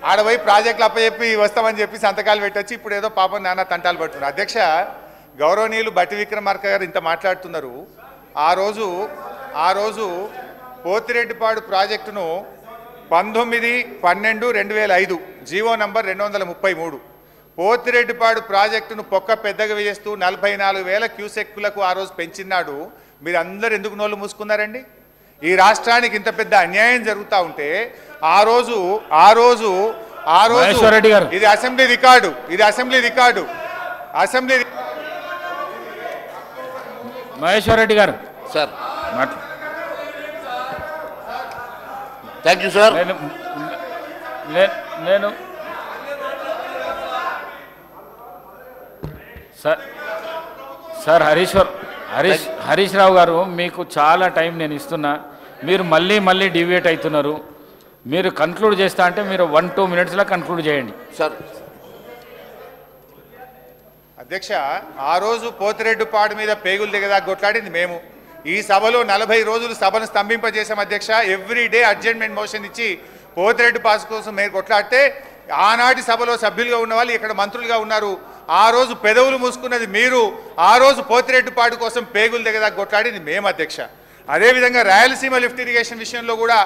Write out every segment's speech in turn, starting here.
ఆడపోయి ప్రాజెక్టులు అప్పచెప్పి వస్తామని చెప్పి సంతకాలు పెట్టొచ్చి ఇప్పుడు ఏదో పాపం నాన్న తంటాలు పడుతున్నారు. అధ్యక్ష గౌరవనీయులు బట్టి విక్రమార్క గారు ఇంత మాట్లాడుతున్నారు. ఆ రోజు పోతిరెడ్డిపాడు ప్రాజెక్టును 19/12/2005 జీవో నంబర్ 233 పోతిరెడ్డిపాడు ప్రాజెక్టును పొక్క పెద్దగా వేస్తూ 44,000 క్యూసెక్కులకు ఆ రోజు పెంచినాడు. మీరు అందరు ఎందుకు నోళ్ళు మూసుకున్నారండి? ఈ రాష్ట్రానికి ఇంత పెద్ద అన్యాయం జరుగుతూ ఉంటే ఆ రోజు ఇది అసెంబ్లీ రికార్డు మహేశ్వర్ రెడ్డి గారు సార్ థ్యాంక్ యూ సార్. నేను సార్ హరీష్ రావు గారు మీకు చాలా టైం నేను ఇస్తున్నా, మీరు మళ్ళీ డివేట్ అవుతున్నారు. మీరు కన్క్లూడ్ చేస్తా అంటే మీరు 1-2 minutesలో కన్క్లూడ్ చేయండి సార్. అధ్యక్ష ఆ రోజు పోతిరెడ్డిపాడు మీద పేగులు దిగదా కొట్లాడింది మేము. ఈ సభలో 40 రోజులు సభను స్తంభింపజేశాం అధ్యక్ష. ఎవ్రీడే అడ్జర్న్మెంట్ మోషన్ ఇచ్చి పోతిరెడ్డి పాస్ కోసం మీరు కొట్లాడితే ఆనాటి సభలో సభ్యులుగా ఉన్న వాళ్ళు ఇక్కడ మంత్రులుగా ఉన్నారు. ఆ రోజు పెదవులు మూసుకున్నది మీరు, ఆ రోజు పోతిరెడ్డిపాడు కోసం పేగులు దిగదా కొట్లాడింది మేము అధ్యక్ష. అదేవిధంగా రాయలసీమ లిఫ్ట్ ఇరిగేషన్ విషయంలో కూడా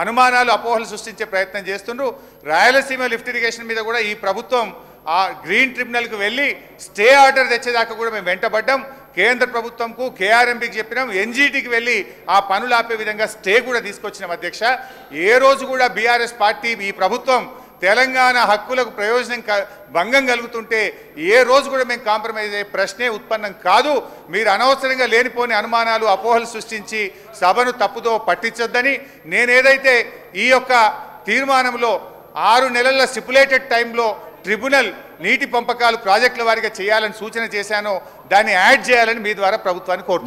అనుమానాలు అపోహలు సృష్టించే ప్రయత్నం చేస్తుండ్రు. రాయలసీమ లిఫ్ట్ ఇరిగేషన్ మీద కూడా ఈ ప్రభుత్వం ఆ గ్రీన్ ట్రిబ్యునల్కి వెళ్ళి స్టే ఆర్డర్ తెచ్చేదాకా కూడా మేము వెంటబడ్డాం. కేంద్ర ప్రభుత్వంకు కేఆర్ఎంబీకి చెప్పినాం, ఎన్జీటీకి వెళ్ళి ఆ పనులు ఆపే విధంగా స్టే కూడా తీసుకొచ్చినాం అధ్యక్ష. ఏ రోజు కూడా బీఆర్ఎస్ పార్టీ ఈ ప్రభుత్వం తెలంగాణ హక్కులకు ప్రయోజనం భంగం కలుగుతుంటే ఏ రోజు కూడా మేము కాంప్రమైజ్ అయ్యే ప్రశ్నే ఉత్పన్నం కాదు. మీరు అనవసరంగా లేనిపోని అనుమానాలు అపోహలు సృష్టించి సభను తప్పుదో పట్టించొద్దని నేనేదైతే ఈ యొక్క తీర్మానంలో 6 నెలల స్టిపులేటెడ్ టైంలో ట్రిబ్యునల్ నీటి పంపకాలు ప్రాజెక్టుల వారిగా చేయాలని సూచన చేశానో దాన్ని యాడ్ చేయాలని మీ ద్వారా ప్రభుత్వాన్ని కోరుతున్నాను.